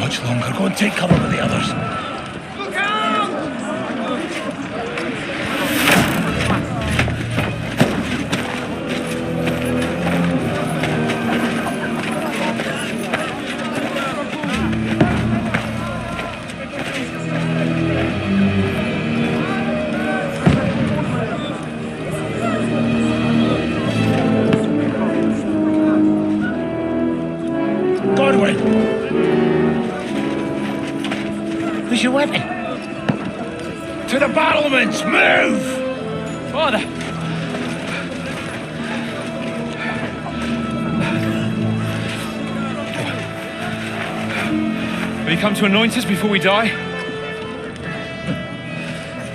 much longer. Go and take cover with the others. Look out! Godwin! Where's your weapon? To the battlements! Move! Father! Will you come to anoint us before we die?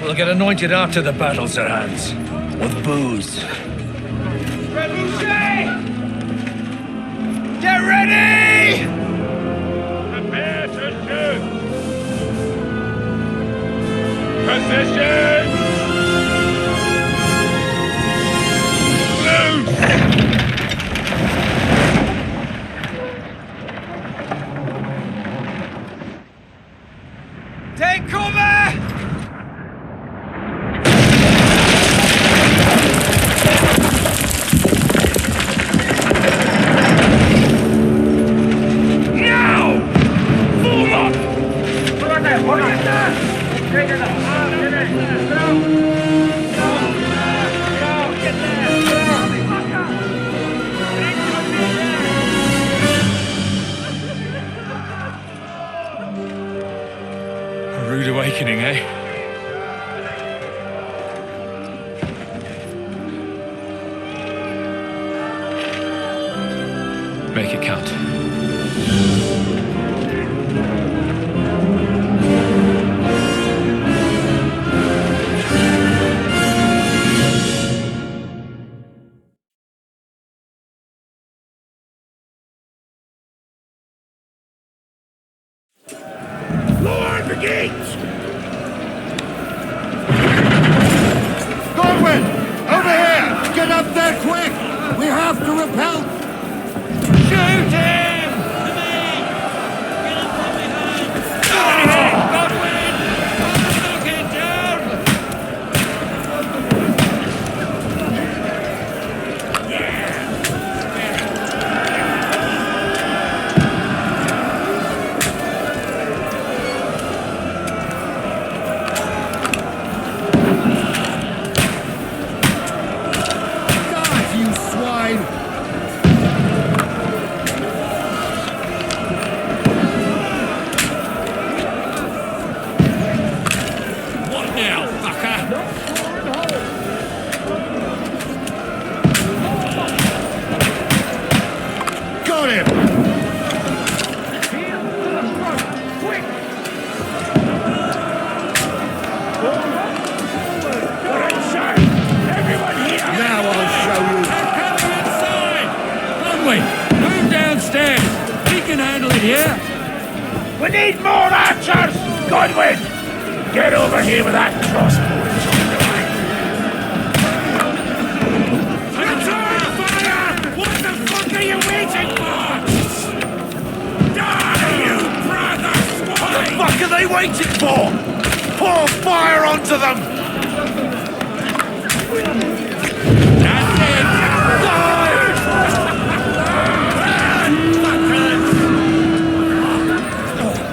We'll get anointed after the battles are hands. With booze. Get ready! Prepare to shoot! Position! Move! Take cover! A rude awakening, eh? Make it count. Lower the gates! Godwin! Over here! Get up there quick! We have to repel! Shoot him! Got him! Now I'll show you. Conway, move downstairs. We can handle it here. We need more archers! Godwin! Get over here with that crossbow and join the line. Return fire! What the fuck are you waiting for? Die, you brother swine! What the fuck are they waiting for? Pour fire onto them! That's it!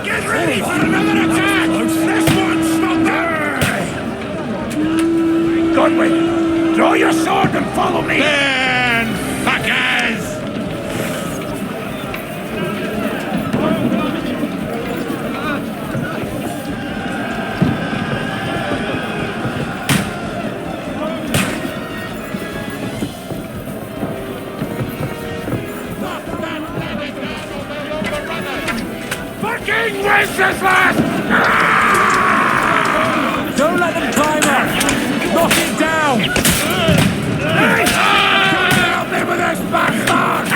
Get ready for another attack! This one's not there! Godwin, draw your sword and follow me! Burn, fuckers! Fucking Wenceslas! Don't let them climb up! Knock it down! Help me with this bastard!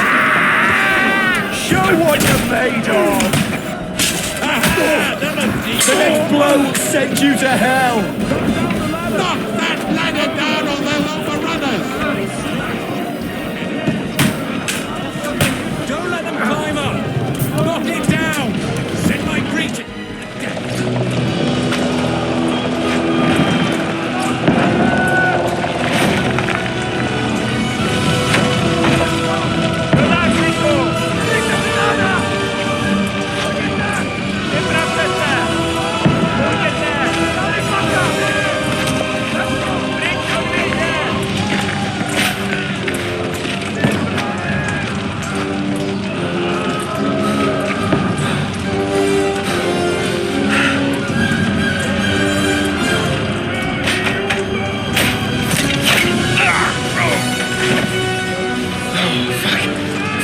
Show what you're made of! The next blow will send you to hell! Knock that ladder down or they'll overrun us! Don't let them climb up! Knock it down! Send my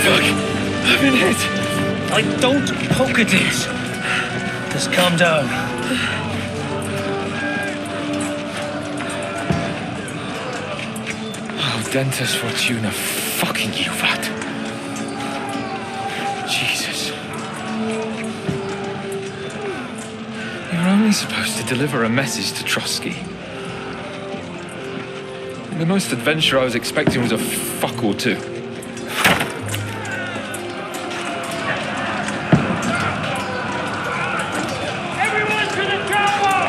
Fuck! I've been hit! Don't poke at it. Just calm down. Oh, Dentes Fortuna, fucking you, vat. Jesus. You're only supposed to deliver a message to Trotsky. The most adventure I was expecting was a fuck or two. Everyone to the tower!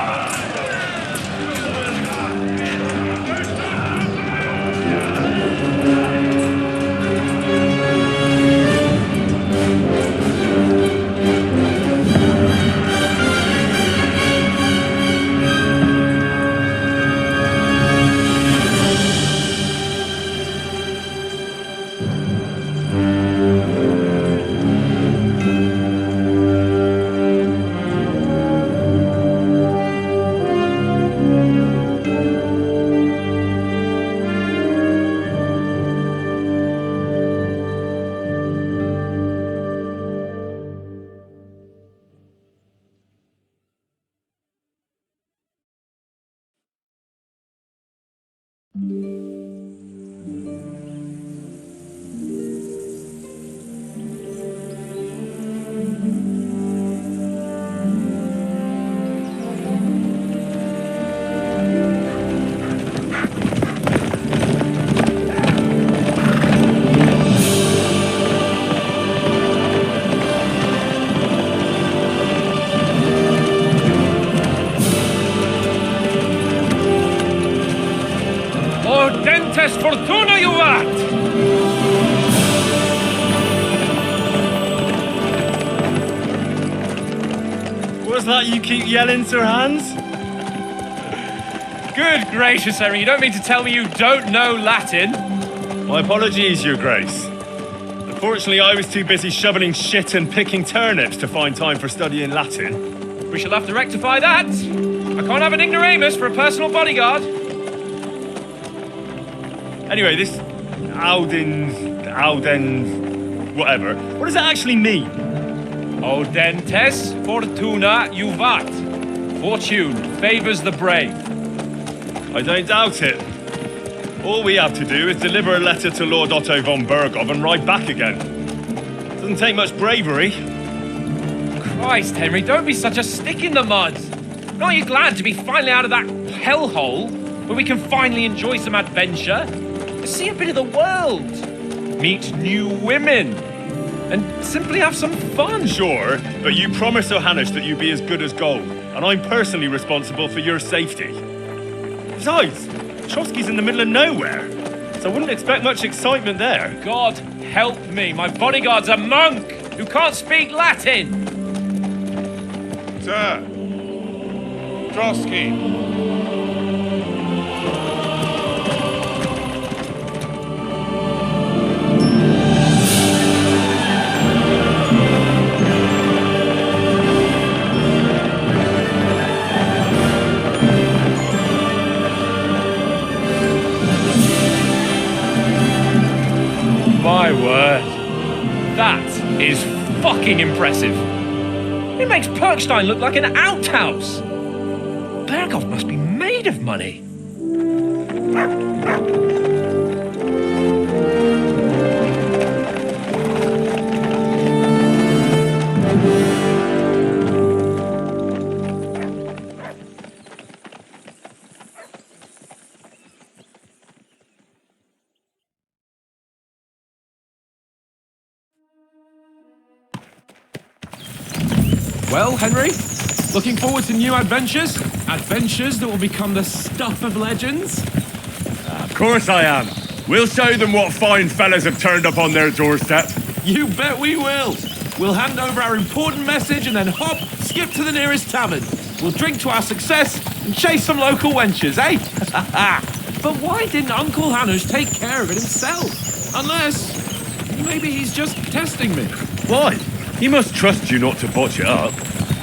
Dentes Fortuna, you vat! What's that you keep yelling, Sir Hans? Good gracious, Henry, you don't mean to tell me you don't know Latin? My apologies, Your Grace. Unfortunately, I was too busy shoveling shit and picking turnips to find time for studying Latin. We shall have to rectify that. I can't have an ignoramus for a personal bodyguard. Anyway, this Alden, whatever. What does that actually mean? Audentes Fortuna Juvat. Fortune favors the brave. I don't doubt it. All we have to do is deliver a letter to Lord Otto von Bergov and ride back again. Doesn't take much bravery. Christ, Henry, don't be such a stick in the mud. Aren't you glad to be finally out of that hellhole where we can finally enjoy some adventure? To see a bit of the world, meet new women, and simply have some fun. Sure, but you promised Johannes that you'd be as good as gold, and I'm personally responsible for your safety. Besides, Trotsky's in the middle of nowhere, so I wouldn't expect much excitement there. God help me, my bodyguard's a monk who can't speak Latin. Sir. Trotsky. My word. That is fucking impressive. It makes Perkstein look like an outhouse. Bergov must be made of money. Well, Henry, looking forward to new adventures? Adventures that will become the stuff of legends? Of course I am. We'll show them what fine fellas have turned up on their doorstep. You bet we will. We'll hand over our important message and then hop, skip to the nearest tavern. We'll drink to our success and chase some local wenches, eh? But why didn't Uncle Hannes take care of it himself? Unless, maybe he's just testing me. Why? He must trust you not to botch it up.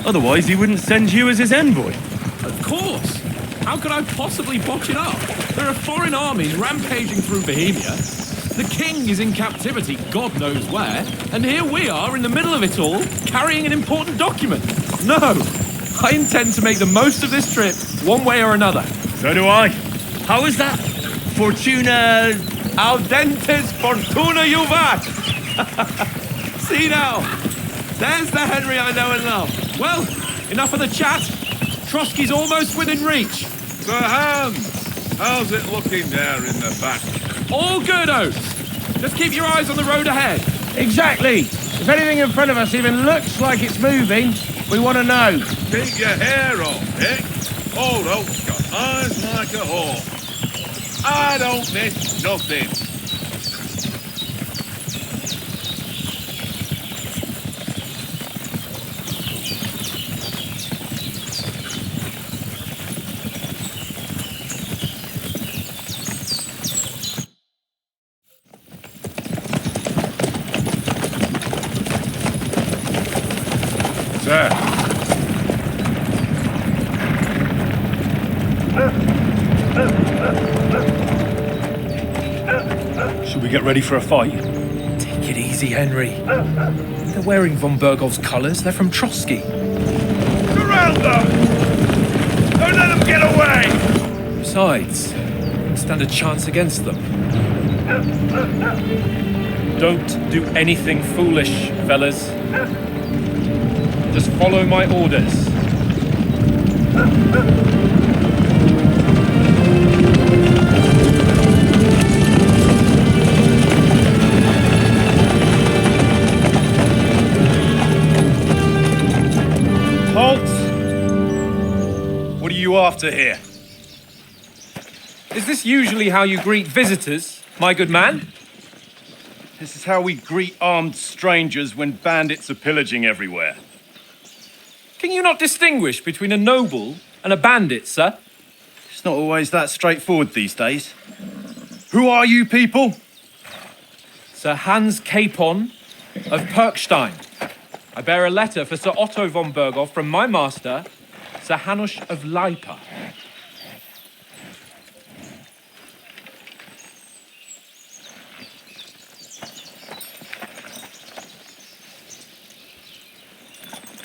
Otherwise, he wouldn't send you as his envoy. Of course. How could I possibly botch it up? There are foreign armies rampaging through Bohemia. The king is in captivity, God knows where, and here we are in the middle of it all, carrying an important document. No, I intend to make the most of this trip, one way or another. So do I. How is that? Fortuna... Audentes fortuna juvat! See now, there's the Henry I know and love. Well, enough of the chat. Trotsky's almost within reach. Sir Hans, how's it looking there in the back? All good, Oates. Just keep your eyes on the road ahead. Exactly. If anything in front of us even looks like it's moving, we want to know. Keep your hair on, eh? Old Oak's got eyes like a hawk. I don't miss nothing. Sir. Should we get ready for a fight? Take it easy, Henry. They're wearing von Bergov's colours. They're from Trotsky. Surround them! Don't let them get away! Besides, stand a chance against them. Don't do anything foolish, fellas. Just follow my orders. Halt! What are you after here? Is this usually how you greet visitors, my good man? This is how we greet armed strangers when bandits are pillaging everywhere. Can you not distinguish between a noble and a bandit, sir? It's not always that straightforward these days. Who are you people? Sir Hans Capon of Perkstein. I bear a letter for Sir Otto von Berghoff from my master, Sir Hanush of Lipa.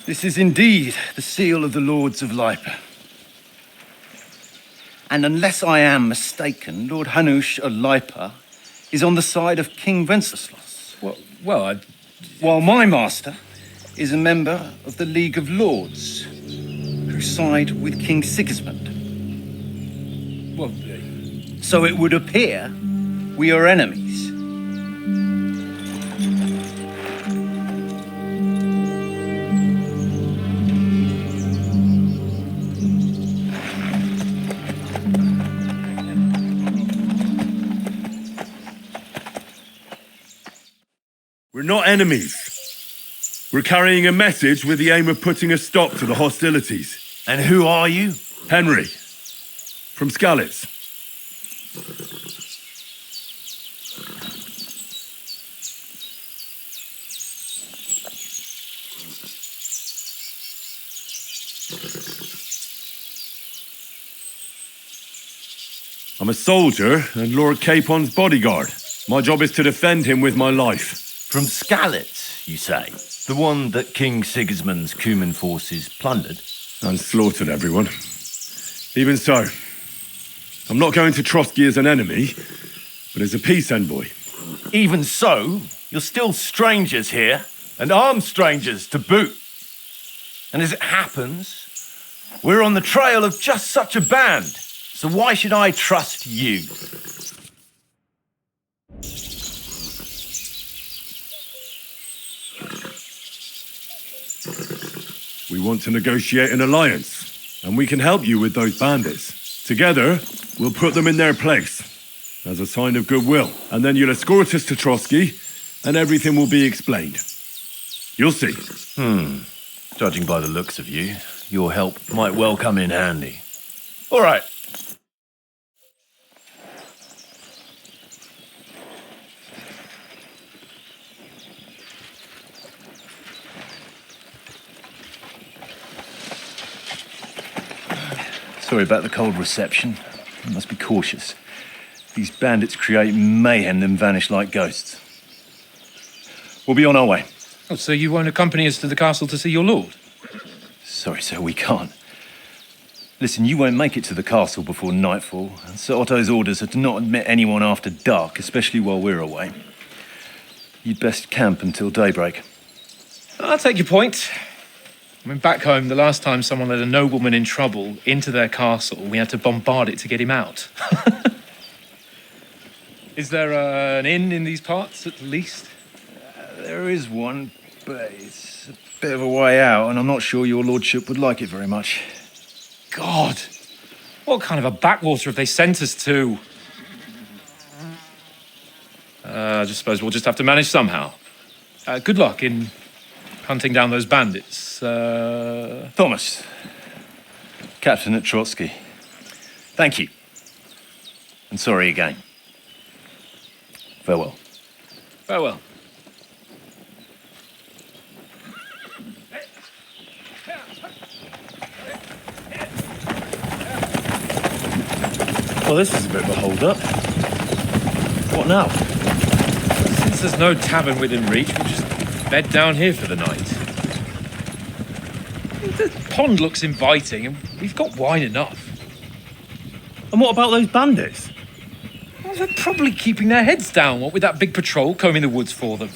This is indeed the seal of the Lords of Lipa. And unless I am mistaken, Lord Hanush of Lipa is on the side of King Wenceslas. While my master is a member of the League of Lords, who side with King Sigismund. So it would appear we are enemies. We're not enemies. We're carrying a message with the aim of putting a stop to the hostilities. And who are you? Henry, from Skalitz. I'm a soldier and Lord Capon's bodyguard. My job is to defend him with my life. From Skalitz, you say? The one that King Sigismund's Cuman forces plundered? And slaughtered everyone. Even so, I'm not going to Trotsky as an enemy, but as a peace envoy. Even so, you're still strangers here, and armed strangers to boot. And as it happens, we're on the trail of just such a band, so why should I trust you? We want to negotiate an alliance, and we can help you with those bandits. Together, we'll put them in their place, as a sign of goodwill. And then you'll escort us to Trotsky, and everything will be explained. You'll see. Judging by the looks of you, your help might well come in handy. All right. Sorry about the cold reception. I must be cautious. These bandits create mayhem then vanish like ghosts. We'll be on our way. Oh, so you won't accompany us to the castle to see your lord? Sorry, sir, we can't. Listen, you won't make it to the castle before nightfall, and Sir Otto's orders are to not admit anyone after dark, especially while we're away. You'd best camp until daybreak. I'll take your point. I mean, back home, the last time someone led a nobleman in trouble into their castle, we had to bombard it to get him out. Is there an inn in these parts, at least? There is one, but it's a bit of a way out, and I'm not sure your lordship would like it very much. God! What kind of a backwater have they sent us to? I just suppose we'll just have to manage somehow. Good luck in hunting down those bandits. Thomas, Captain at Trotsky. Thank you. And sorry again. Farewell. Farewell. Well, this is a bit of a hold-up. What now? Since there's no tavern within reach, we'll just bed down here for the night. The pond looks inviting, and we've got wine enough. And what about those bandits? Well, they're probably keeping their heads down, what with that big patrol combing the woods for them.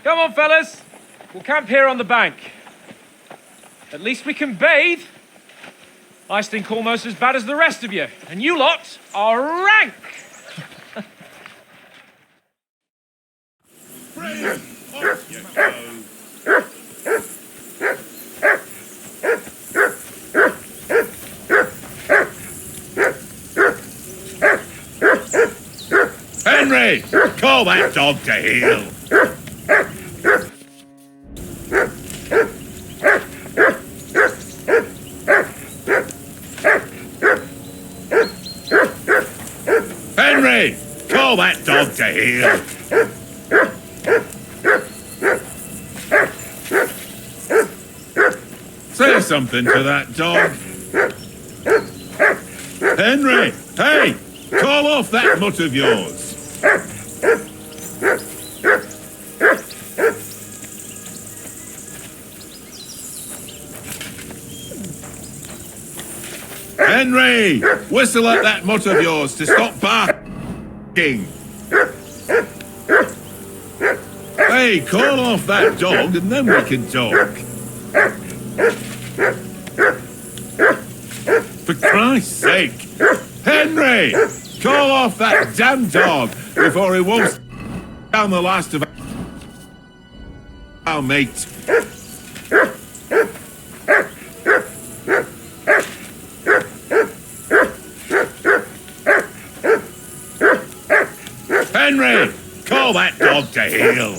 Come on, fellas. We'll camp here on the bank. At least we can bathe. I stink almost as bad as the rest of you. And you lot are rank. Off you go. Henry, call that dog to heel. Henry, call that dog to heel. Say something to that dog. Henry, hey, call off that mutt of yours. Henry, whistle at that mutt of yours to stop barking. Hey, call off that dog and then we can talk. For Christ's sake, Henry, call off that damn dog before he won't down the last of our mate. Henry, call that dog to heel.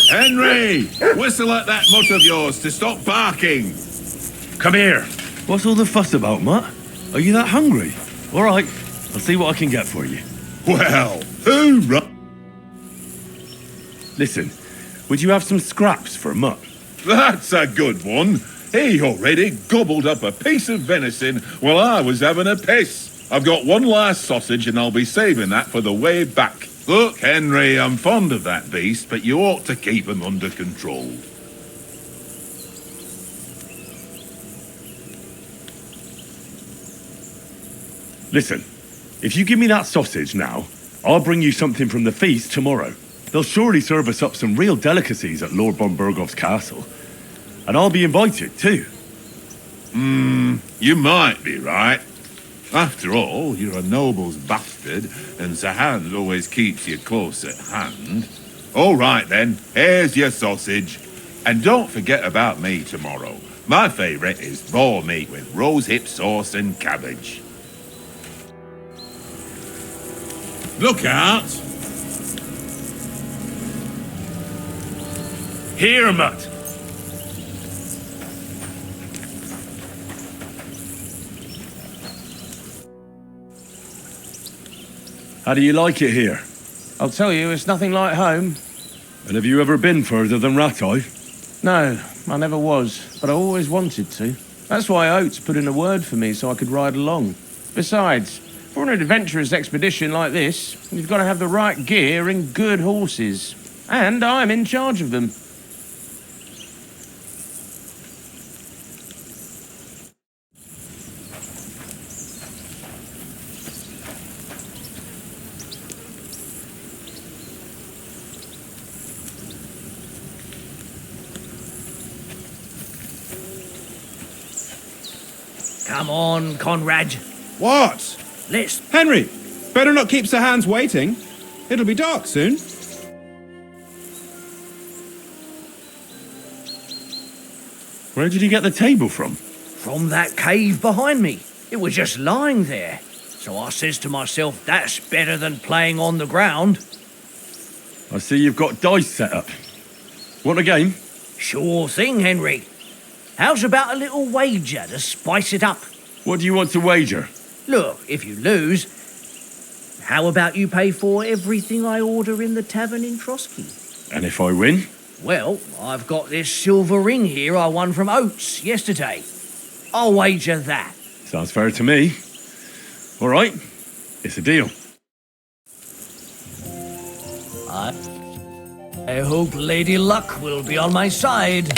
Henry, whistle at that mutt of yours to stop barking. Come here. What's all the fuss about, Mutt? Are you that hungry? All right, I'll see what I can get for you. Well, hoorah! Listen, would you have some scraps for Mutt? That's a good one. He already gobbled up a piece of venison while I was having a piss. I've got one last sausage and I'll be saving that for the way back. Look, Henry, I'm fond of that beast, but you ought to keep him under control. Listen, if you give me that sausage now, I'll bring you something from the feast tomorrow. They'll surely serve us up some real delicacies at Lord von Burgov's castle. And I'll be invited, too. You might be right. After all, you're a noble's bastard, and Sir Hans always keeps you close at hand. All right, then, here's your sausage. And don't forget about me tomorrow. My favourite is boar meat with rosehip sauce and cabbage. Look out! Here, Mutt. How do you like it here? I'll tell you, it's nothing like home. And have you ever been further than Rattay? No, I never was, but I always wanted to. That's why Oates put in a word for me so I could ride along. Besides, for an adventurous expedition like this, you've got to have the right gear and good horses. And I'm in charge of them. Come on, Conrad. What? Let's... Henry, better not keep Sir Hans waiting. It'll be dark soon. Where did you get the table from? From that cave behind me. It was just lying there. So I says to myself, that's better than playing on the ground. I see you've got dice set up. Want a game? Sure thing, Henry. How's about a little wager to spice it up? What do you want to wager? Look, if you lose, how about you pay for everything I order in the tavern in Trotsky? And if I win? Well, I've got this silver ring here I won from Oates yesterday. I'll wager that. Sounds fair to me. All right, it's a deal. I hope Lady Luck will be on my side.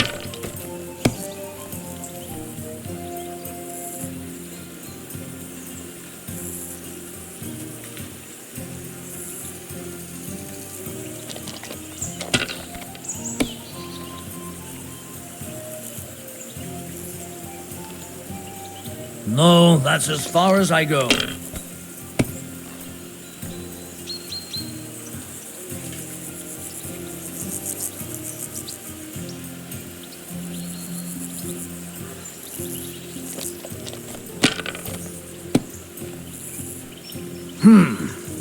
No, that's as far as I go.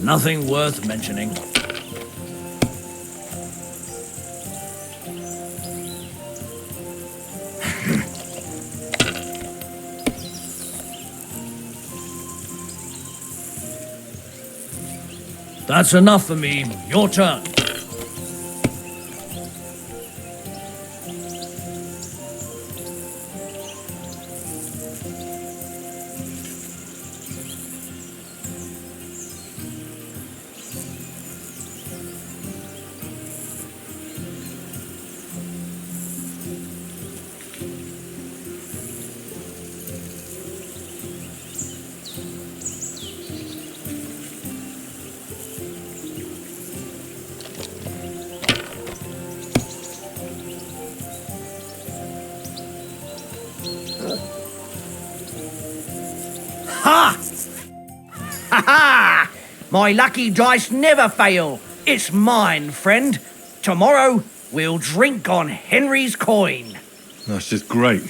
Nothing worth mentioning. That's enough for me. Your turn. Ha! Ha ha! My lucky dice never fail. It's mine, friend. Tomorrow, we'll drink on Henry's coin. That's just great.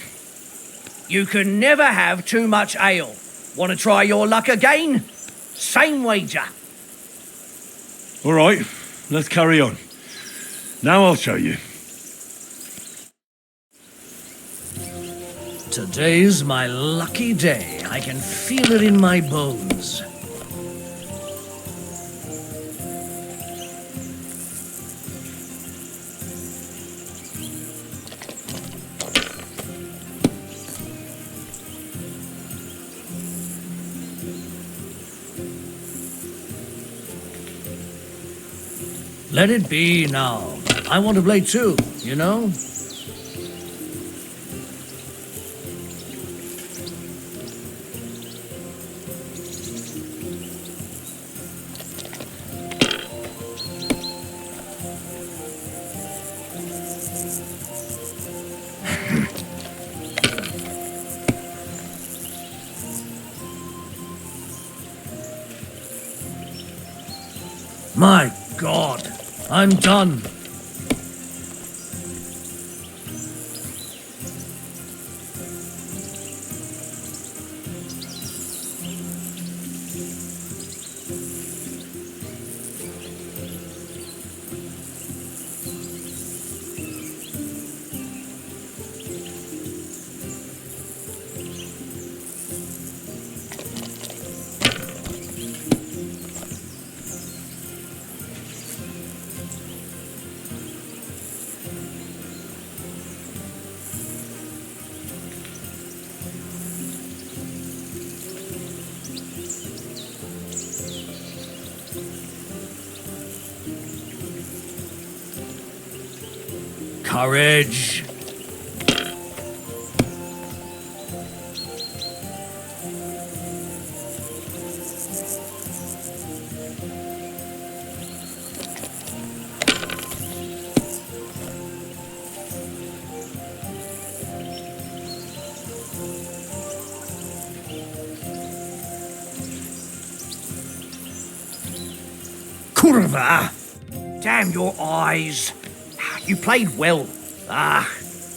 You can never have too much ale. Want to try your luck again? Same wager. All right, let's carry on. Now I'll show you. Today's my lucky day. I can feel it in my bones. Let it be now. I want to play too, you know? My God, I'm done. Courage. Kurva! Damn your eyes. You played well.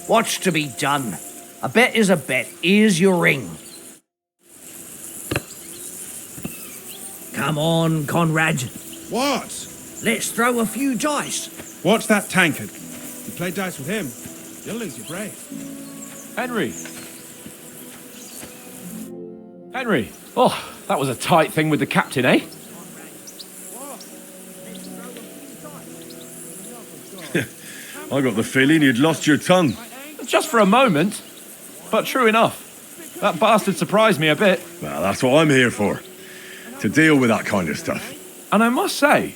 What's to be done? A bet is a bet. Here's your ring. Come on, Conrad. What? Let's throw a few dice. Watch that tankard. You play dice with him, you'll lose your brave. Henry. Henry. Oh, that was a tight thing with the captain, eh? I got the feeling you'd lost your tongue. Just for a moment. But true enough. That bastard surprised me a bit. Well, that's what I'm here for. To deal with that kind of stuff. And I must say,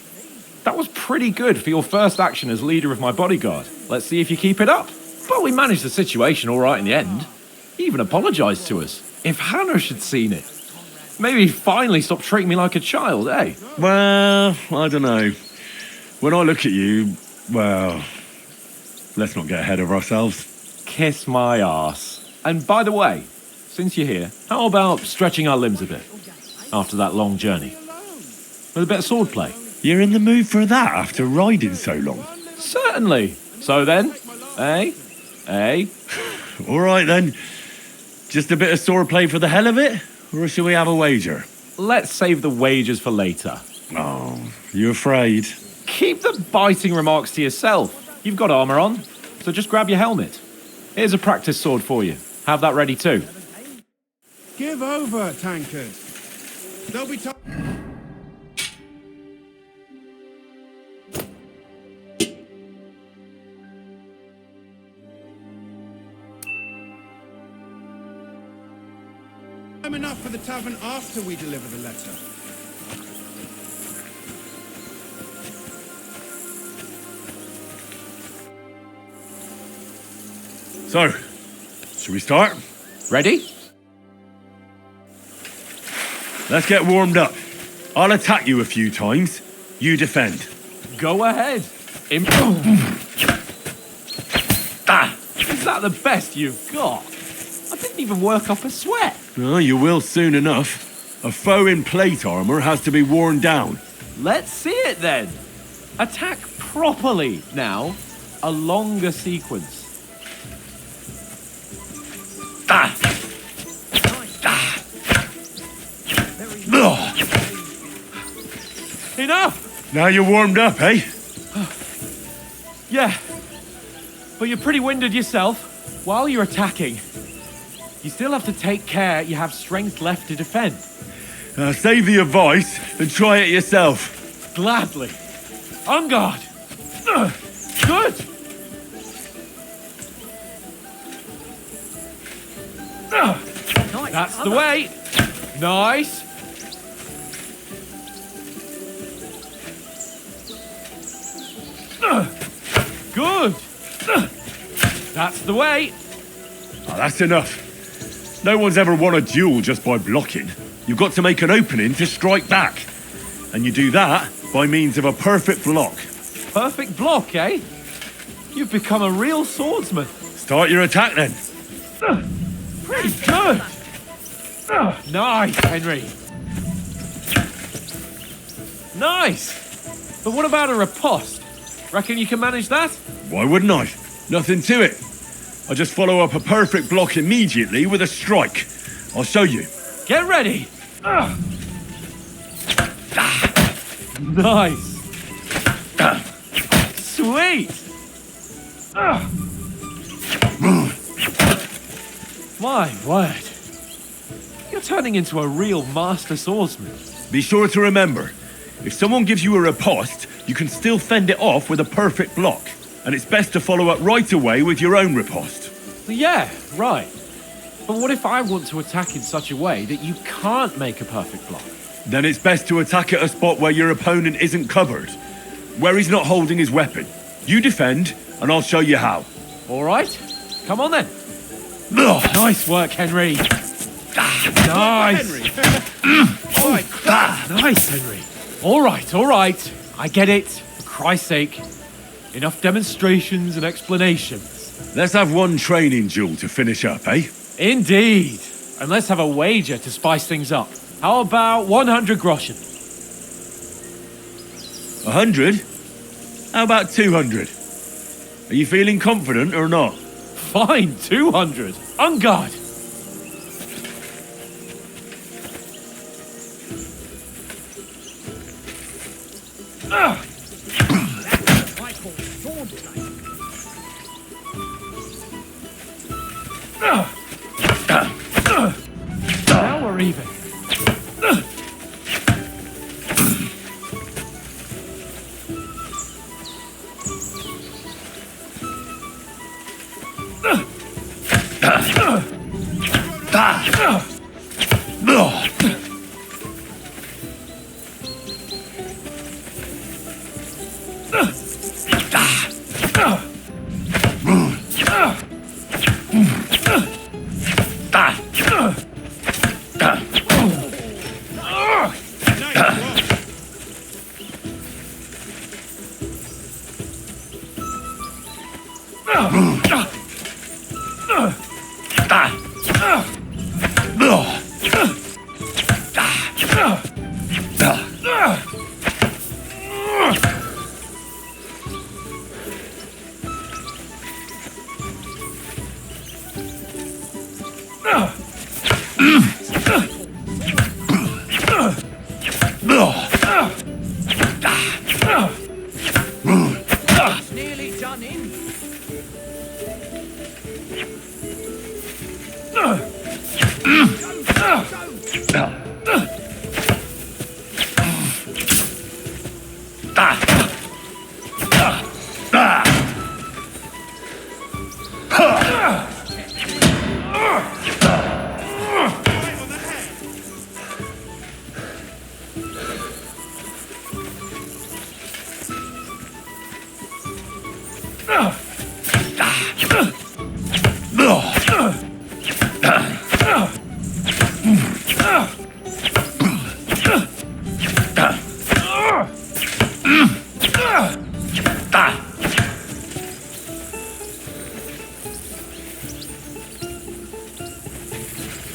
that was pretty good for your first action as leader of my bodyguard. Let's see if you keep it up. But we managed the situation all right in the end. He even apologised to us. If Hanosh had seen it, maybe he'd finally stop treating me like a child, eh? Well, I don't know. When I look at you, well, let's not get ahead of ourselves. Kiss my arse. And by the way, since you're here, how about stretching our limbs a bit? After that long journey. With a bit of swordplay. You're in the mood for that after riding so long? Certainly. So then, eh? Eh? All right then. Just a bit of swordplay for the hell of it? Or shall we have a wager? Let's save the wagers for later. Oh, you afraid? Keep the biting remarks to yourself. You've got armour on, so just grab your helmet. Here's a practice sword for you. Have that ready too. Give over, tankard. They'll be time enough for the tavern after we deliver the letter. So, should we start? Ready? Let's get warmed up. I'll attack you a few times. You defend. Go ahead. Is that the best you've got? I didn't even work up a sweat. Oh, you will soon enough. A foe in plate armor has to be worn down. Let's see it then. Attack properly now. A longer sequence. Enough! Now you're warmed up, eh? Yeah. But you're pretty winded yourself. While you're attacking, you still have to take care you have strength left to defend. Save the advice and try it yourself. Gladly. On guard. Good. That's the way. Nice. Good. That's the way. Oh, that's enough. No one's ever won a duel just by blocking. You've got to make an opening to strike back. And you do that by means of a perfect block. Perfect block, eh? You've become a real swordsman. Start your attack then. Pretty good. Nice, Henry. Nice. But what about a riposte? Reckon you can manage that? Why wouldn't I? Nothing to it. I just follow up a perfect block immediately with a strike. I'll show you. Get ready. Nice. Sweet. My word. You're turning into a real master swordsman. Be sure to remember, if someone gives you a riposte, you can still fend it off with a perfect block. And it's best to follow up right away with your own riposte. Yeah, right. But what if I want to attack in such a way that you can't make a perfect block? Then it's best to attack at a spot where your opponent isn't covered. Where he's not holding his weapon. You defend, and I'll show you how. All right, come on then. Nice work, Henry. Nice. Nice, Henry. All right. I get it. For Christ's sake. Enough demonstrations and explanations. Let's have one training duel to finish up, eh? Indeed. And let's have a wager to spice things up. How about 100 groschen? 100? How about 200? Are you feeling confident or not? Fine, 200. On guard. Now we're even. Nearly done in.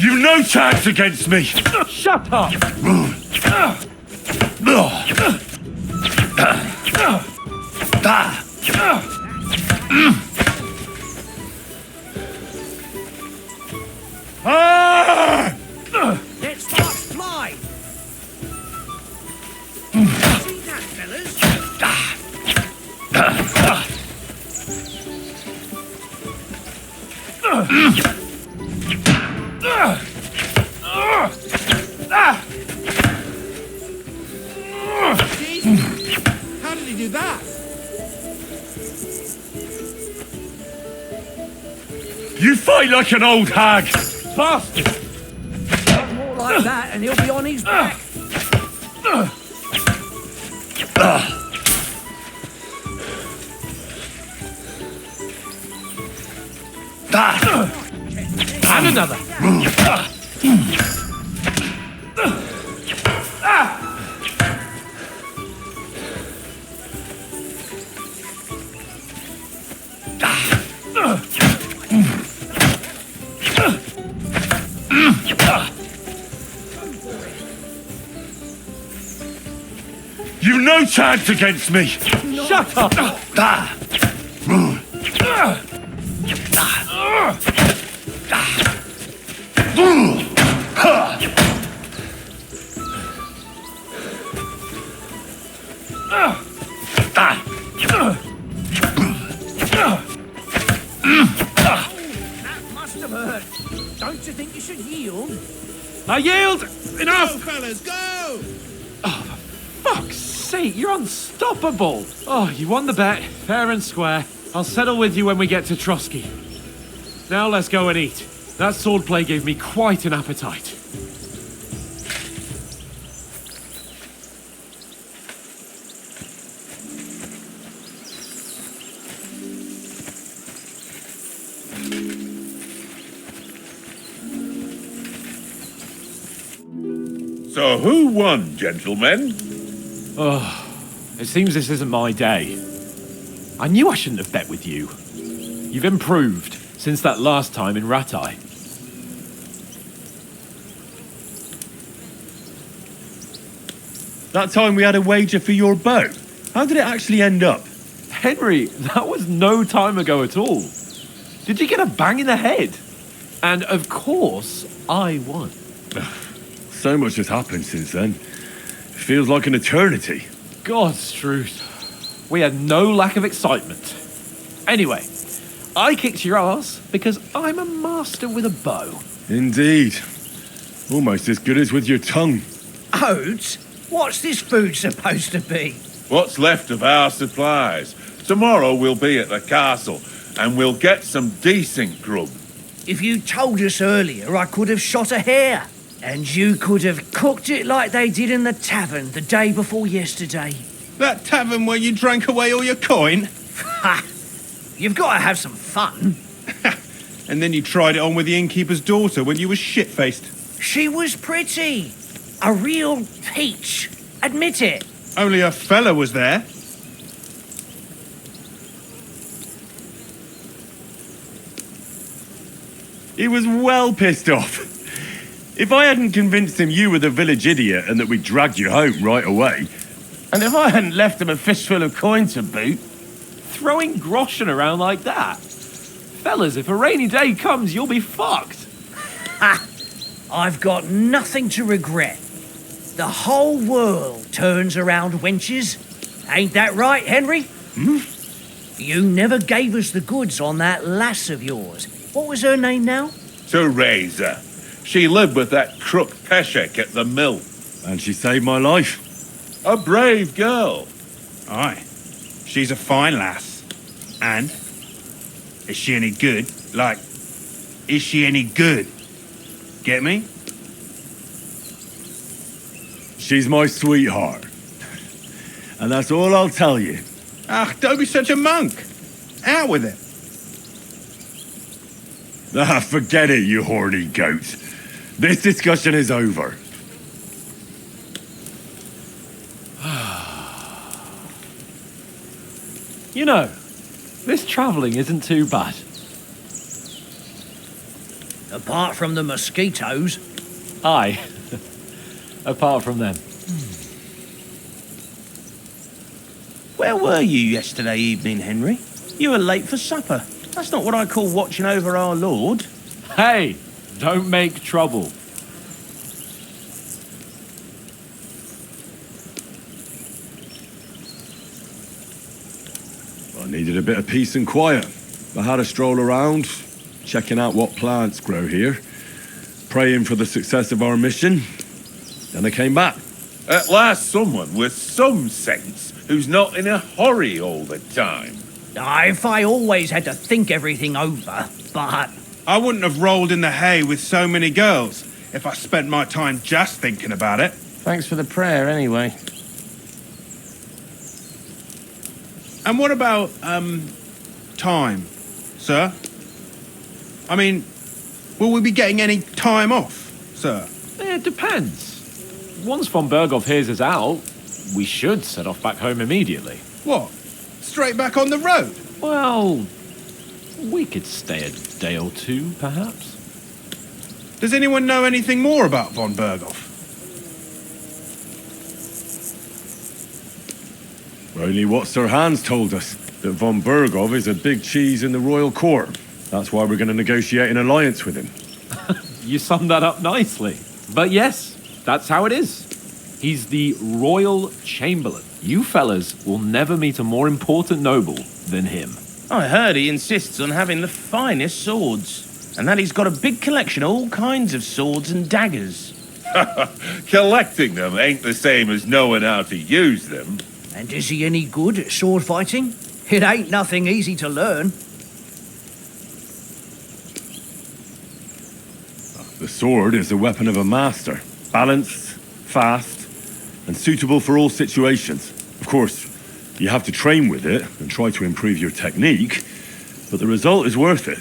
You've no chance against me! Shut up! Let's start fly. See that, fellas? Jesus! How did he do that? You fight like an old hag! Bastard! More like that, and he'll be on his back. And another. You've no chance against me! Shut up! That must have hurt. Don't you think you should yield? I yield! Go, Enough! fellas, go! Fuck's sake, you're unstoppable! Oh, you won the bet, fair and square. I'll settle with you when we get to Trotsky. Now let's go and eat. That swordplay gave me quite an appetite. So who won, gentlemen? Oh, it seems this isn't my day. I knew I shouldn't have bet with you. You've improved since that last time in Ratai. That time we had a wager for your bow. How did it actually end up? Henry, that was no time ago at all. Did you get a bang in the head? And of course, I won. So much has happened since then. It feels like an eternity. God's truth. We had no lack of excitement. Anyway, I kicked your ass because I'm a master with a bow. Indeed. Almost as good as with your tongue. Oates, what's this food supposed to be? What's left of our supplies? Tomorrow we'll be at the castle, and we'll get some decent grub. If you told us earlier, I could have shot a hare. And you could have cooked it like they did in the tavern the day before yesterday. That tavern where you drank away all your coin? Ha! You've got to have some fun. And then you tried it on with the innkeeper's daughter when you were shit-faced. She was pretty. A real peach. Admit it. Only a fella was there. He was well pissed off. If I hadn't convinced him you were the village idiot and that we dragged you home right away, And if I hadn't left him a fistful of coin to boot, Throwing groschen around like that? Fellas, if a rainy day comes, you'll be fucked. Ha! I've got nothing to regret. The whole world turns around wenches. Ain't that right, Henry? You never gave us the goods on that lass of yours. What was her name now? Teresa. She lived with that crook Peshek at the mill. and she saved my life. A brave girl. Aye. She's a fine lass. And? Is she any good? Like, is she any good? Get me? She's my sweetheart. And that's all I'll tell you. Ah, don't be such a monk. Out with it. Ah, forget it, you horny goat. This discussion is over. You know, this travelling isn't too bad. Apart from the mosquitoes. Aye. Apart from them. where were you yesterday evening, Henry? You were late for supper. That's not what I call watching over our Lord. Hey, don't make trouble. I needed a bit of peace and quiet. I had a stroll around, checking out what plants grow here, praying for the success of our mission. Then I came back. At last someone with some sense who's not in a hurry all the time. If I always had to think everything over, but... I wouldn't have rolled in the hay with so many girls if I spent my time just thinking about it. Thanks for the prayer, anyway. And what about, time, sir? I mean, will we be getting any time off, sir? It depends. Once von Berghoff hears us out, we should set off back home immediately. What? Straight back on the road? Well, we could stay a day or two, perhaps. Does anyone know anything more about von Berghoff? Only what Sir Hans told us, that von Berghoff is a big cheese in the royal court. That's why we're going to negotiate an alliance with him. You summed that up nicely. But yes, that's how it is. He's the royal chamberlain. You fellas will never meet a more important noble than him. I heard he insists on having the finest swords, and that he's got a big collection of all kinds of swords and daggers. Collecting them ain't the same as knowing how to use them. And is he any good at sword fighting? It ain't nothing easy to learn. The sword is the weapon of a master. Balanced, fast, and suitable for all situations. Of course, you have to train with it and try to improve your technique, but the result is worth it.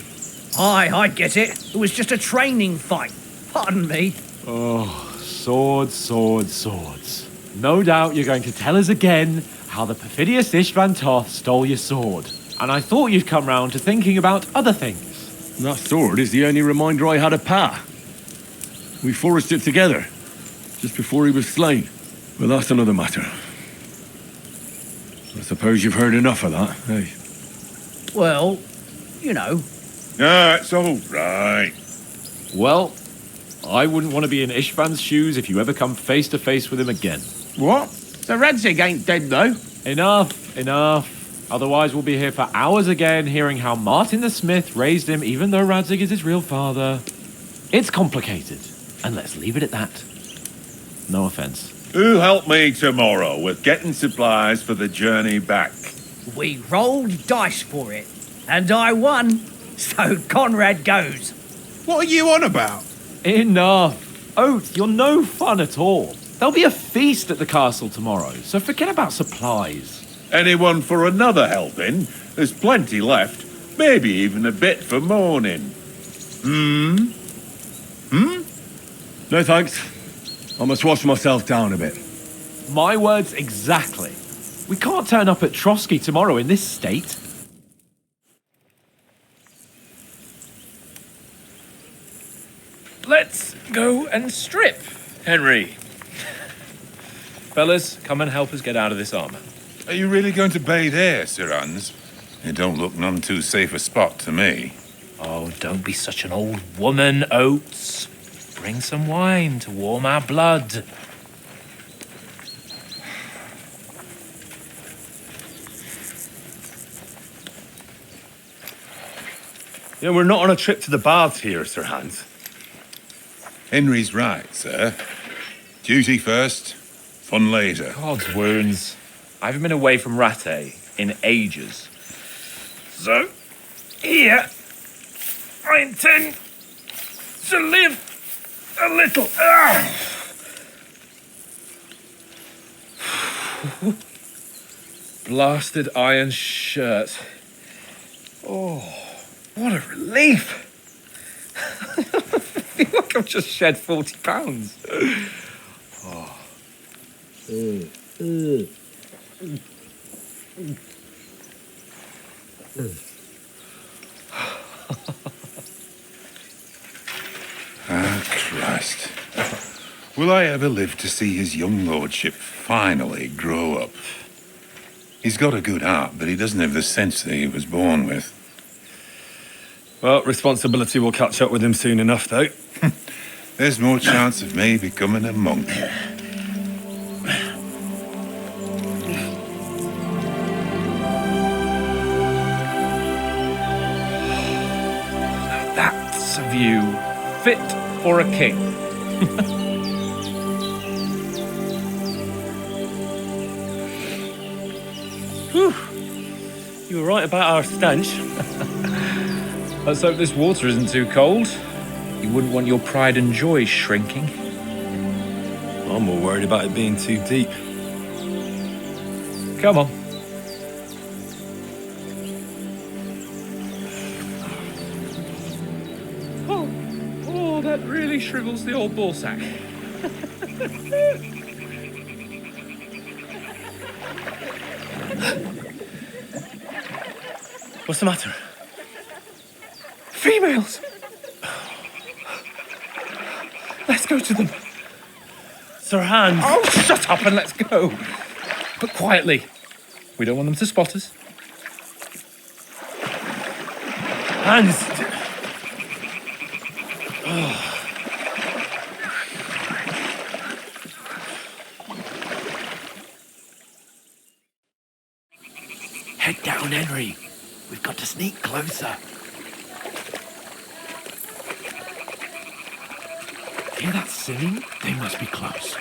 Aye, I get it. It was just a training fight. Pardon me. Oh, Swords, swords, swords. No doubt you're going to tell us again how the perfidious Ishvan Toth stole your sword. And I thought you'd come round to thinking about other things. That sword is the only reminder I had of Pa. We forged it together, just before he was slain. Well, that's another matter. I suppose you've heard enough of that, eh? Well, you know. It's all right. Well, I wouldn't want to be in Ishvan's shoes if you ever come face to face with him again. What? The Radzig ain't dead, though. Enough. Otherwise, we'll be here for hours again, hearing how Martin the Smith raised him, even though Radzig is his real father. It's complicated, and let's leave it at that. No offense. Who'll help me tomorrow with getting supplies for the journey back? We rolled dice for it, and I won, so Conrad goes. What are you on about? Enough. Oath, you're no fun at all. There'll be a feast at the castle tomorrow, so forget about supplies. Anyone for another helping? There's plenty left. Maybe even a bit for morning. No thanks. I must wash myself down a bit. My words exactly. We can't turn up at Trotsky tomorrow in this state. Let's go and strip, Henry. Fellas, come and help us get out of this armor. Are you really going to bathe here, Sir Hans? It don't look none too safe a spot to me. Oh, don't be such an old woman, Oates. Bring some wine to warm our blood. You know, we're not on a trip to the baths here, Sir Hans. Henry's right, sir. Duty first, fun later. God's wounds. I haven't been away from Rattay in ages. So, here, I intend to live a little. Blasted iron shirt. Oh, what a relief. I feel like I've just shed 40 pounds. Oh. Christ. Will I ever live to see his young lordship finally grow up? He's got a good heart, but he doesn't have the sense that he was born with. Well, responsibility will catch up with him soon enough, though. There's more chance of me becoming a monk. That's a view fit for a king. Whew. You were right about our stench. Let's hope this water isn't too cold. You wouldn't want your pride and joy shrinking. I'm more worried about it being too deep. Come on. Oh, that really shrivels the old ball sack. What's the matter? Females! Let's go to them. Sir Hans! Oh, shut up and let's go. But quietly. We don't want them to spot us. Hans! Head down, Henry. We've got to sneak closer. Hear that singing? They must be close.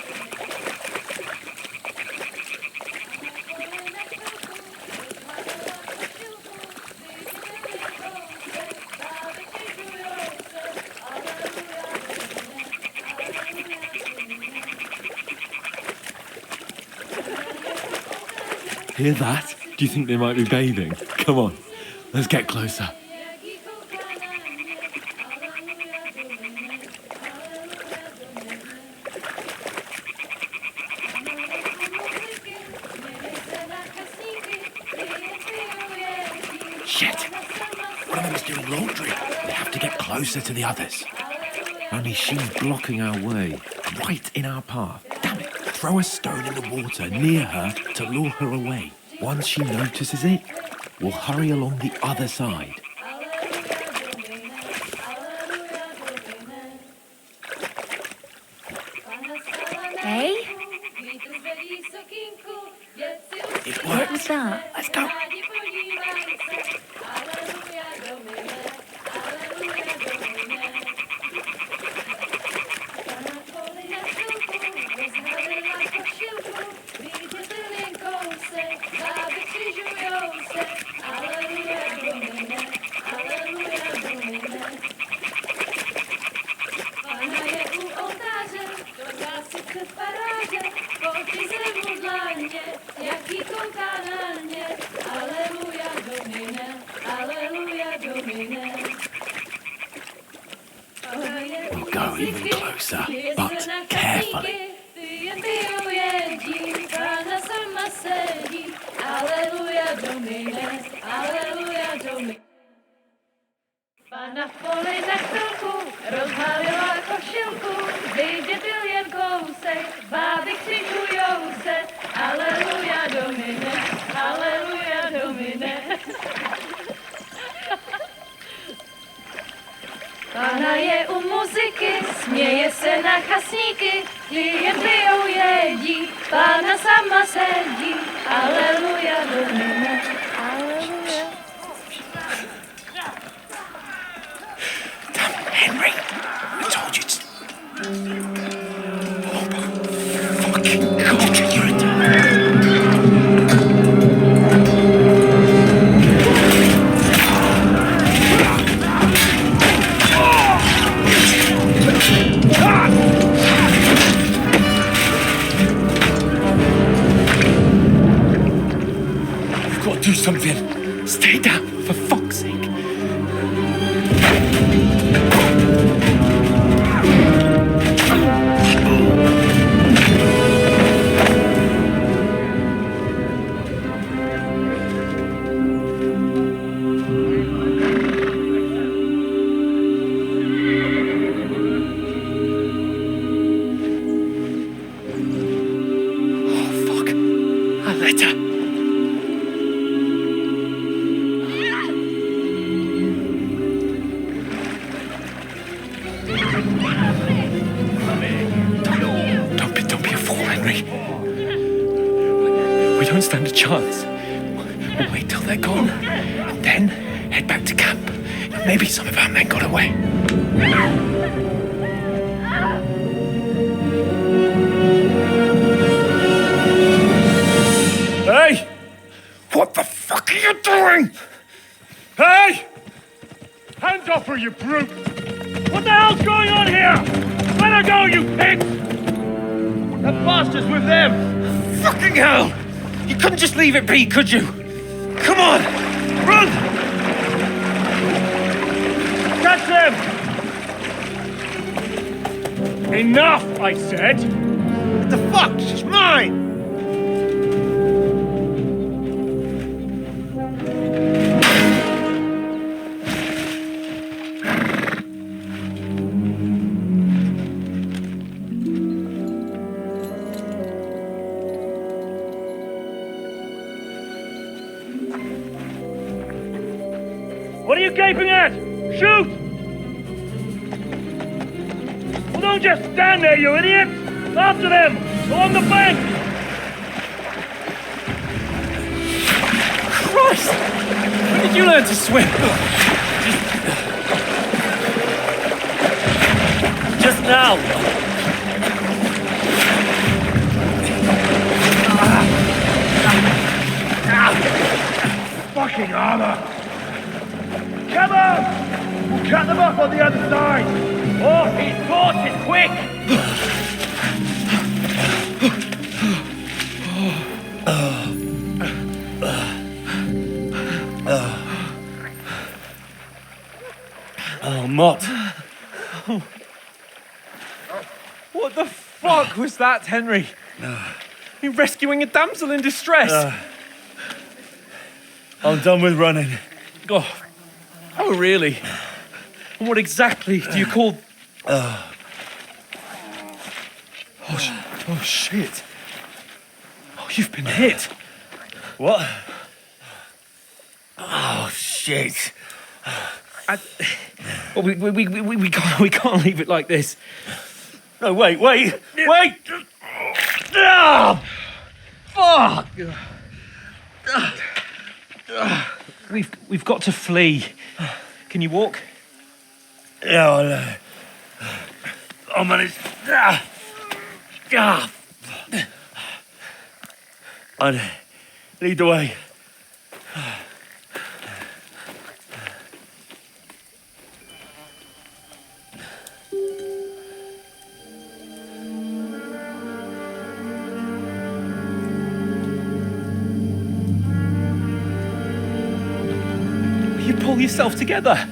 Hear that? Do you think they might be bathing? Come on, let's get closer. Shit! One of them is doing laundry. We have to get closer to the others. Only she's blocking our way, right in our path. Damn it! Throw a stone in the water near her to lure her away. Once she notices it, we'll hurry along the other side. Hey? It What works. was that? Let's go. We'll go even closer, but carefully. Pana v poli za chvilku rozhalila košilku, vyjde byl jen kousek, báby křižujou se, aleluja domine, aleluja domine. Pana je u muziky, směje se na chasníky, klienty ją jedí, Pána sama sedí, aleluja domine, aleluja. Henry, I told you to... Oh, fucking God, you're a You've got to do something. Stay down, for fuck's sake. Don't stand a chance. We'll wait till they're gone, and then head back to camp. Maybe some of our men got away. Hey! What the fuck are you doing? Hey! Hands off her, you brute! What the hell's going on here? Let her go, you pigs! That bastard's with them! Fucking hell! You couldn't just leave it be, could you? Come on! Run! Catch them! Enough, I said! What the fuck? She's mine! What are you gaping at? Shoot! Well, don't just stand there, you idiot! After them! Along the bank! Christ! When did you learn to swim? Just now! Fucking armor! Come on! We'll cut them off on the other side! Oh, he's caught it, quick! Oh, Mott. What the fuck was that, Henry? You rescuing a damsel in distress? I'm done with running. Oh, really? And what exactly do you call... Oh, shit. Oh, you've been hit. What? Oh, shit. Well, we can't leave it like this. No, wait! Ah! Fuck! We've got to flee. Can you walk? Yeah, I'll manage. I lead the way. You pull yourself together.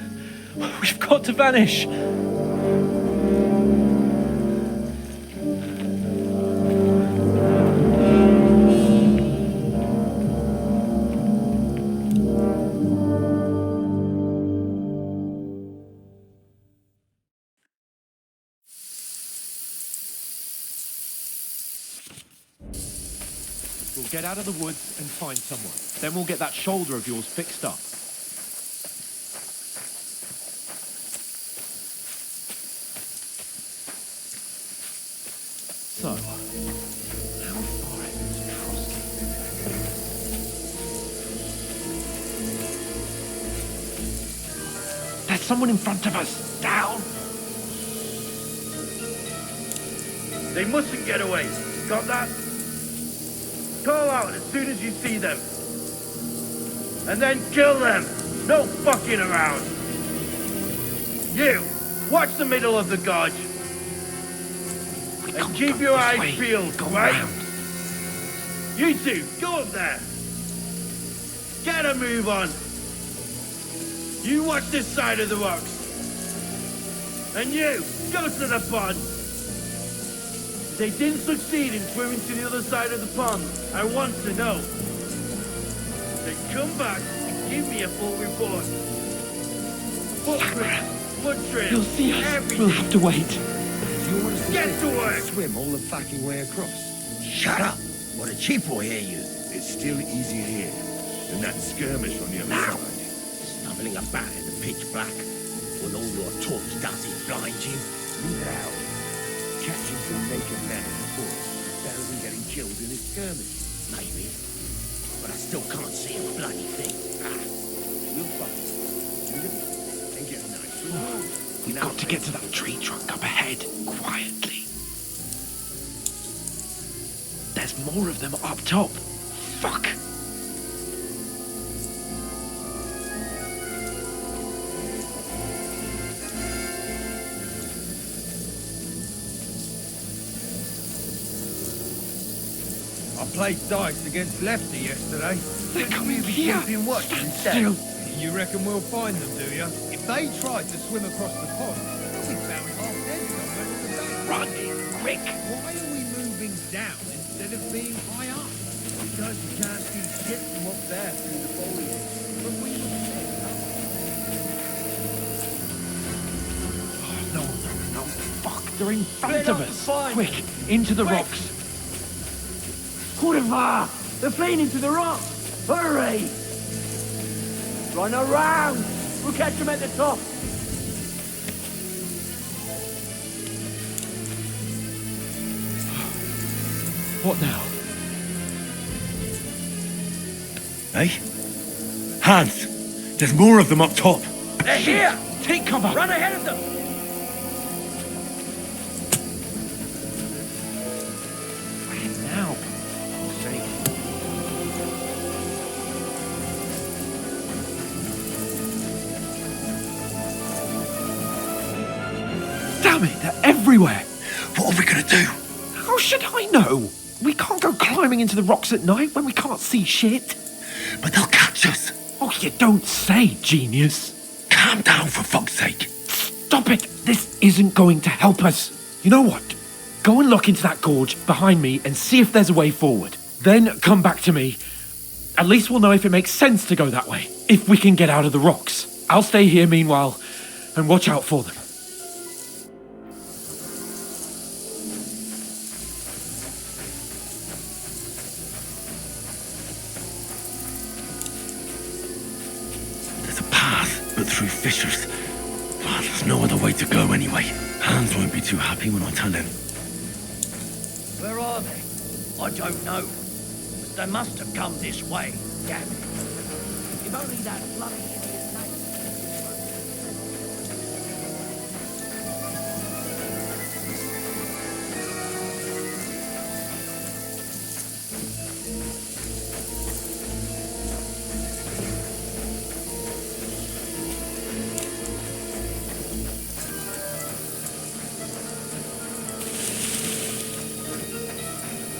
We've got to vanish. We'll get out of the woods and find someone. Then we'll get that shoulder of yours fixed up. So, how far ahead is Trotsky? There's someone in front of us! Down! They mustn't get away. Got that? Call out as soon as you see them. And then kill them. No fucking around. You, watch the middle of the gorge. And keep your eyes peeled, right? You two, go up there. Get a move on. You watch this side of the rocks. And you, go to the pond. If they didn't succeed in swimming to the other side of the pond, I want to know. Then come back and give me a full report. Footprints, blood trails, You'll see us. everything. We'll have to wait. You want to Get to work. swim all the fucking way across? Shut up, or the chief will hear you. It's still easier here than that skirmish on the other Now, side. stumbling about in the pitch black, when all your talk does is blind you, leave it out. Catching some naked men in the forest is better than getting killed in a skirmish. Maybe. But I still can't see a bloody thing. We'll fuck it. And get a nice reward. We've got to get to that tree trunk up ahead, quietly. There's more of them up top. Fuck! I played dice against Lefty yesterday. They're coming here. Watching Still. You reckon we'll find them, do you? If they tried to swim across the pond, we found half dead somewhere in the bank. Run, quick! Why are we moving down instead of being high up? Because you can't see shit from up there through the foliage. But we look dead up. No, fuck, they're in front They're of not us. fine. Quick, into the rocks. Kurva! They're fleeing into the rocks! Hurry! Run around! We'll catch them at the top! What now? Hey? Hans! There's more of them up top! They're here! Take cover! Run ahead of them! Where now? For fuck's sake. Damn it, they're everywhere! What are we gonna do? How should I know? We can't go climbing into the rocks at night when we can't see shit. But they'll catch us! Oh, you don't say, genius. Calm down, for fuck's sake! Stop it! This isn't going to help us. You know what? Go and look into that gorge behind me and see if there's a way forward. Then come back to me, At least we'll know if it makes sense to go that way, if we can get out of the rocks. I'll stay here meanwhile and watch out for them. There's a path, but through fissures. Oh, there's no other way to go anyway. Hans won't be too happy when I tell him. Where are they? I don't know. But they must have come this way. Damn it. If only that bloody idiot name.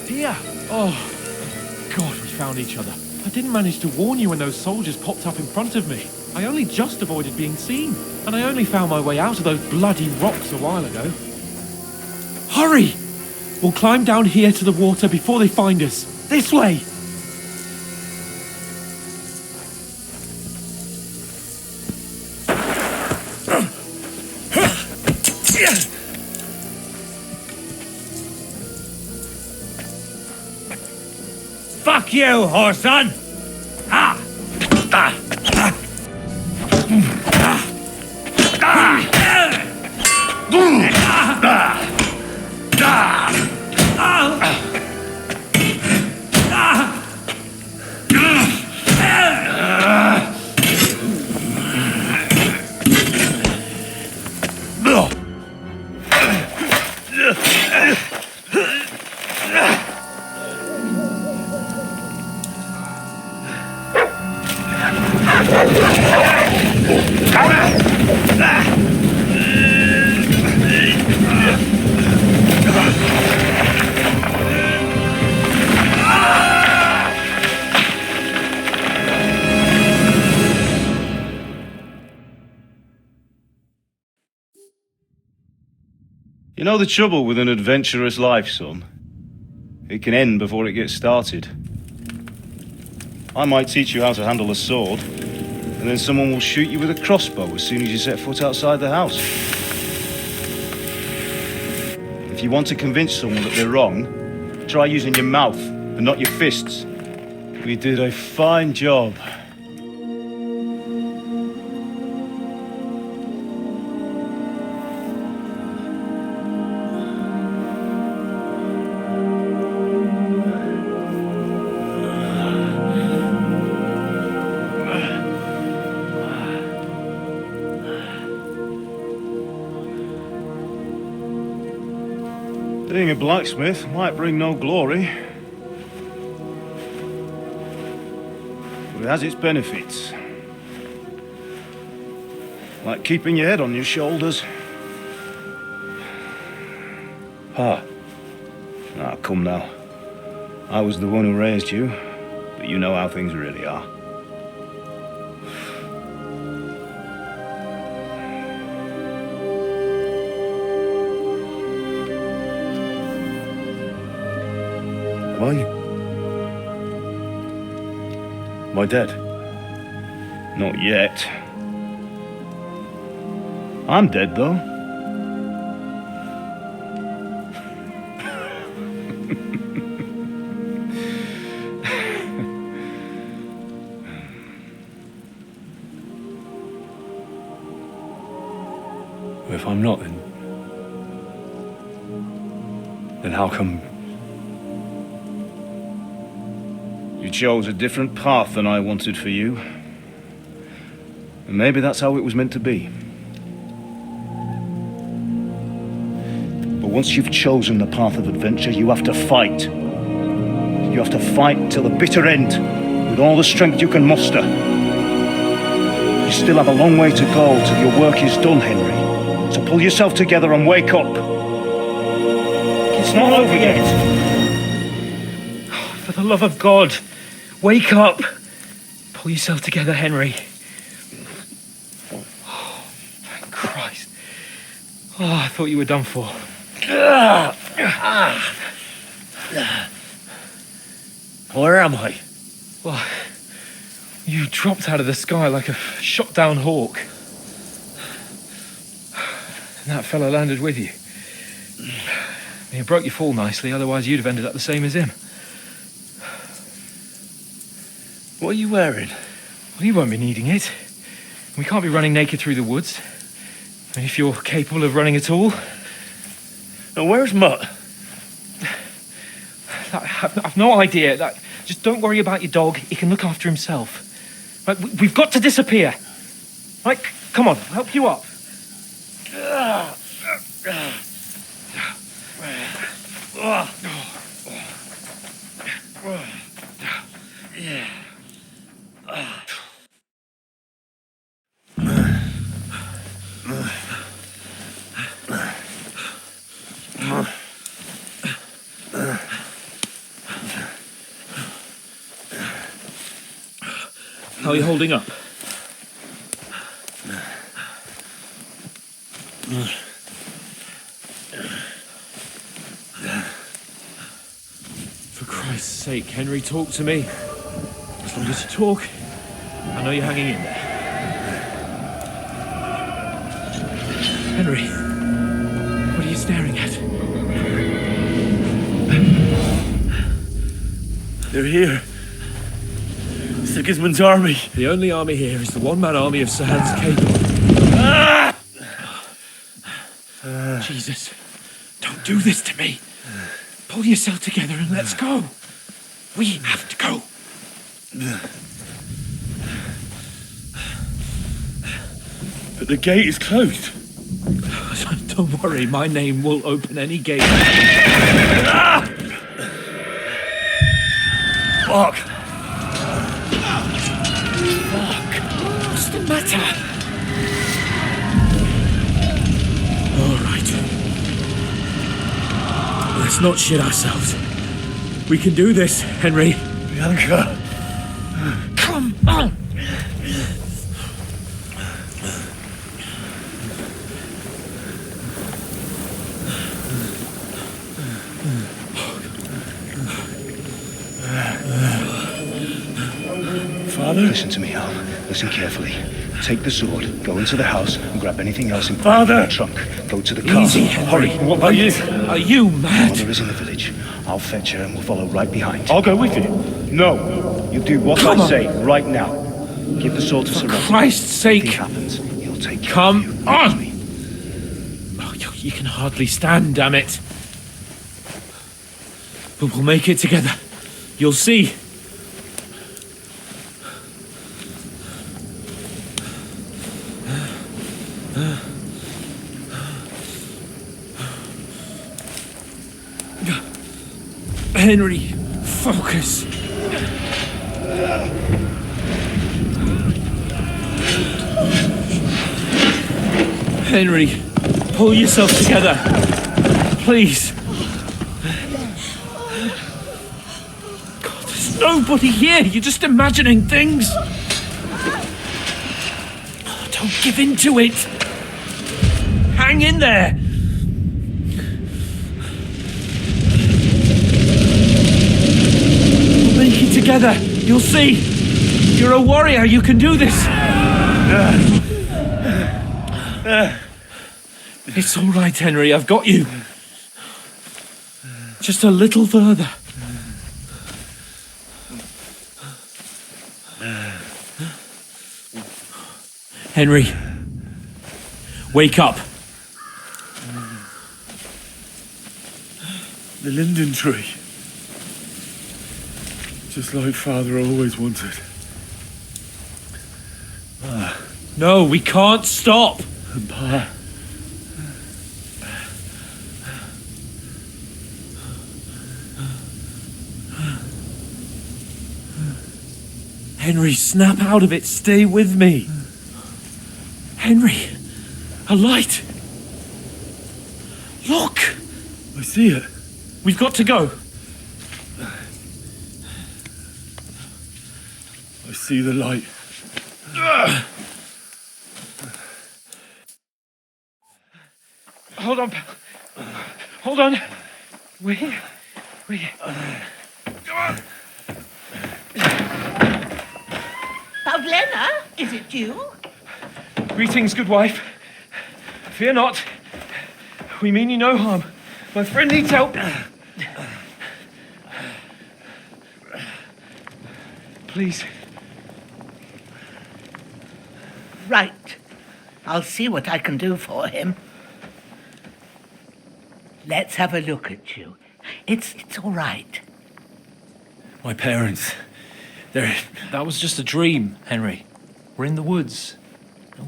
Here! Oh, God, we found each other. I didn't manage to warn you when those soldiers popped up in front of me. I only just avoided being seen. And I only found my way out of those bloody rocks a while ago. Hurry! We'll climb down here to the water before they find us. This way! Fuck you, whoreson! Ah! You know the trouble with an adventurous life, son? It can end before it gets started. I might teach you how to handle a sword, and then someone will shoot you with a crossbow as soon as you set foot outside the house. If you want to convince someone that they're wrong, try using your mouth and not your fists. We did a fine job. Being a blacksmith might bring no glory, but it has its benefits. Like keeping your head on your shoulders. Pa. Ah, come now. I was the one who raised you, but you know how things really are. Am I dead? Not yet. I'm dead, though. If I'm not, then how come? You chose a different path than I wanted for you. And maybe that's how it was meant to be. But once you've chosen the path of adventure, you have to fight. You have to fight till the bitter end, with all the strength you can muster. You still have a long way to go till your work is done, Henry. So pull yourself together and wake up. It's not over yet. For the love of God, wake up. Pull yourself together, Henry. Oh, thank Christ. Oh, I thought you were done for. Where am I? Well, You dropped out of the sky like a shot-down hawk. And that fella landed with you. You broke your fall nicely, otherwise you'd have ended up the same as him. What are you wearing? Well, you won't be needing it. We can't be running naked through the woods. And if you're capable of running at all. Now, where's Mutt? I've no idea. Just don't worry about your dog. He can look after himself. Right, we've got to disappear. Right, come on, I'll help you up. How are you holding up? For Christ's sake, Henry, talk to me. As long as you talk, I know you're hanging in there. Henry, what are you staring at? They're here. Sigismund's army. The only army here is the one-man army of Sahan's cable. Jesus, don't do this to me. Pull yourself together and let's go. We have to go. But the gate is closed. Don't worry, my name will open any gate. Fuck. What's the matter? All right. Let's not shit ourselves. We can do this, Henry. Bianca. Come on! Father? Listen to me, Al. Listen carefully. Take the sword, go into the house, and grab anything else in the trunk. Go to the car. Easy, Henry. Hurry. What about you? Are you mad? Mother is in the village. I'll fetch her and we'll follow right behind. I'll go with you. No. You do what I say right now. Give the sword to Sir For Christ's sake. If anything happens, he'll take care Come of you. on! Me. Oh, you can hardly stand, damn it. But we'll make it together. You'll see. Henry, focus. Henry, pull yourself together. Please. God, there's nobody here. You're just imagining things. Oh, don't give in to it. Hang in there. We'll make it together. You'll see. You're a warrior. You can do this. It's all right, Henry. I've got you. Just a little further. Henry, wake up. The linden tree. Just like Father always wanted. No, we can't stop. And Pa. Henry, snap out of it. Stay with me. Henry, a light. Look. I see it. We've got to go. I see the light. Hold on, pal. Hold on. We're here. Come on. Is it you? Greetings, good wife. Fear not. We mean you no harm. My friend needs help. Please. Right. I'll see what I can do for him. Let's have a look at you. It's all right. My parents. That was just a dream, Henry. We're in the woods.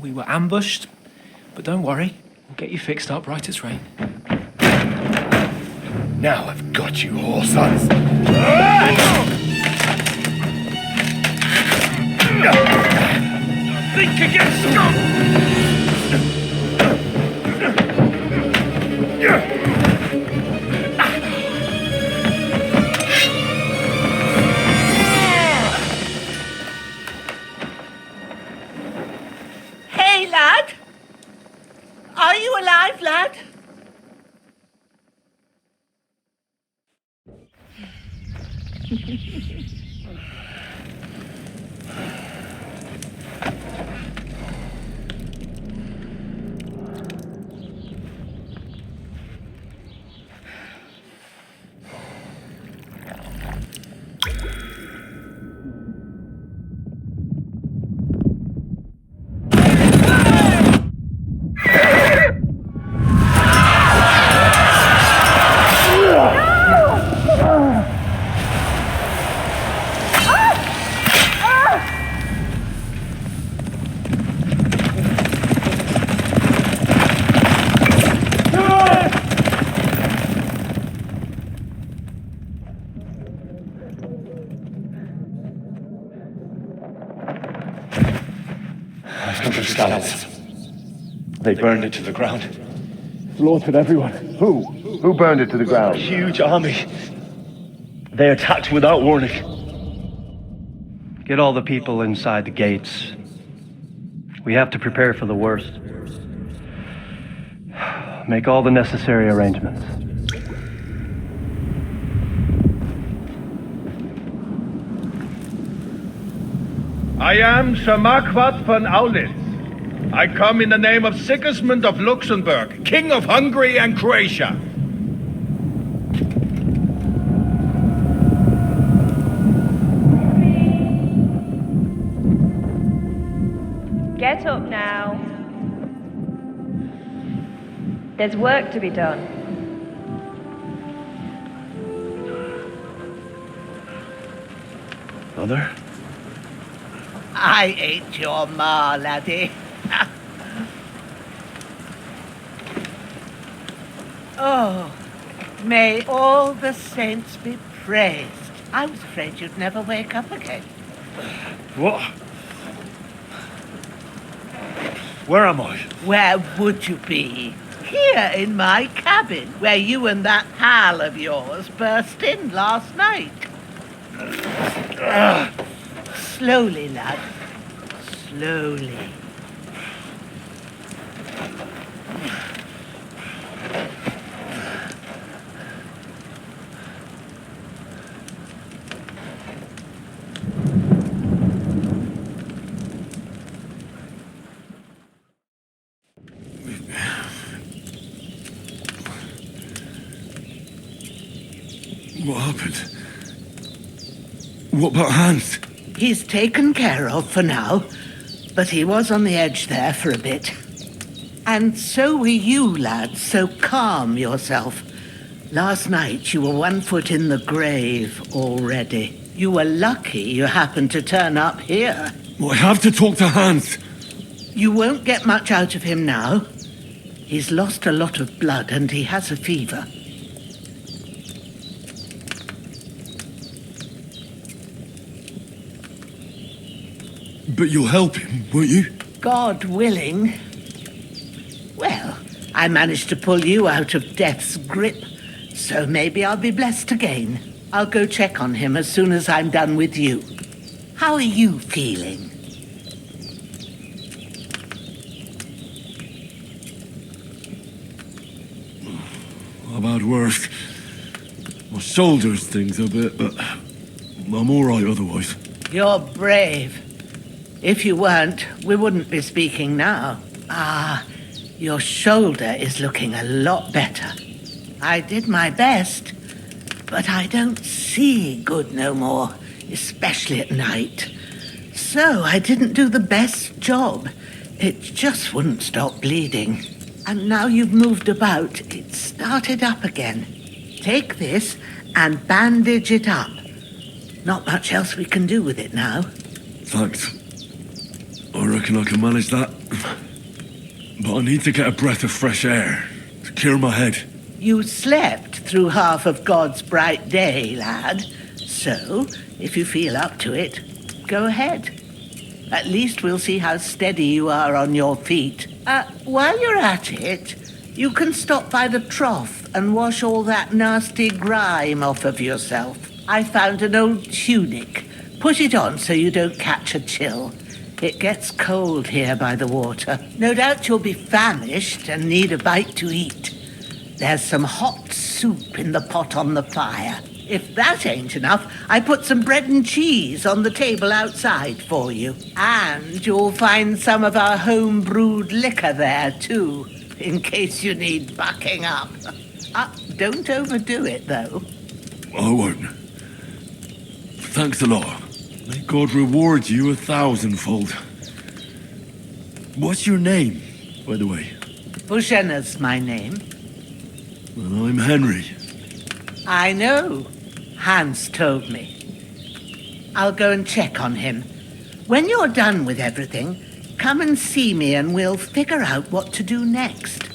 We were ambushed, but don't worry. We'll get you fixed up right as rain. Now I've got you all, sons. Think again, Scott! Hey, lad! Are you alive, lad? They burned it to the ground. Slaughtered everyone. Who? Who burned it to the ground? A huge army. They attacked without warning. Get all the people inside the gates. We have to prepare for the worst. Make all the necessary arrangements. I am Sir Marquardt von Aulitz. I come in the name of Sigismund of Luxembourg, King of Hungary and Croatia. Get up now. There's work to be done. Mother? I ain't your ma, laddie. Oh, may all the saints be praised. I was afraid you'd never wake up again. What? Where am I? Where would you be? Here in my cabin, where you and that pal of yours burst in last night. Slowly, lad. Slowly. What happened? What about Hans? He's taken care of for now, but he was on the edge there for a bit. And so were you, lad, so calm yourself. Last night you were 1 foot in the grave already. You were lucky you happened to turn up here. Well, I have to talk to Hans. You won't get much out of him now. He's lost a lot of blood and he has a fever. But you'll help him, won't you? God willing. Well, I managed to pull you out of death's grip, so maybe I'll be blessed again. I'll go check on him as soon as I'm done with you. How are you feeling? I've had worse. My shoulders things a bit, but I'm all right otherwise. You're brave. If you weren't, we wouldn't be speaking now. Your shoulder is looking a lot better. I did my best, but I don't see good no more, especially at night. So I didn't do the best job. It just wouldn't stop bleeding. And now you've moved about, it started up again. Take this and bandage it up. Not much else we can do with it now. Thanks. I reckon I can manage that. But I need to get a breath of fresh air to clear my head. You slept through half of God's bright day, lad. So, if you feel up to it, go ahead. At least we'll see how steady you are on your feet. While you're at it, you can stop by the trough and wash all that nasty grime off of yourself. I found an old tunic. Put it on so you don't catch a chill. It gets cold here by the water. No doubt you'll be famished and need a bite to eat. There's some hot soup in the pot on the fire. If that ain't enough, I put some bread and cheese on the table outside for you. And you'll find some of our home-brewed liquor there, too, in case you need bucking up. Don't overdo it, though. I won't. Thanks a lot. May God reward you 1,000-fold. What's your name, by the way? Bushenna's my name. And I'm Henry. I know. Hans told me. I'll go and check on him. When you're done with everything, come and see me and we'll figure out what to do next.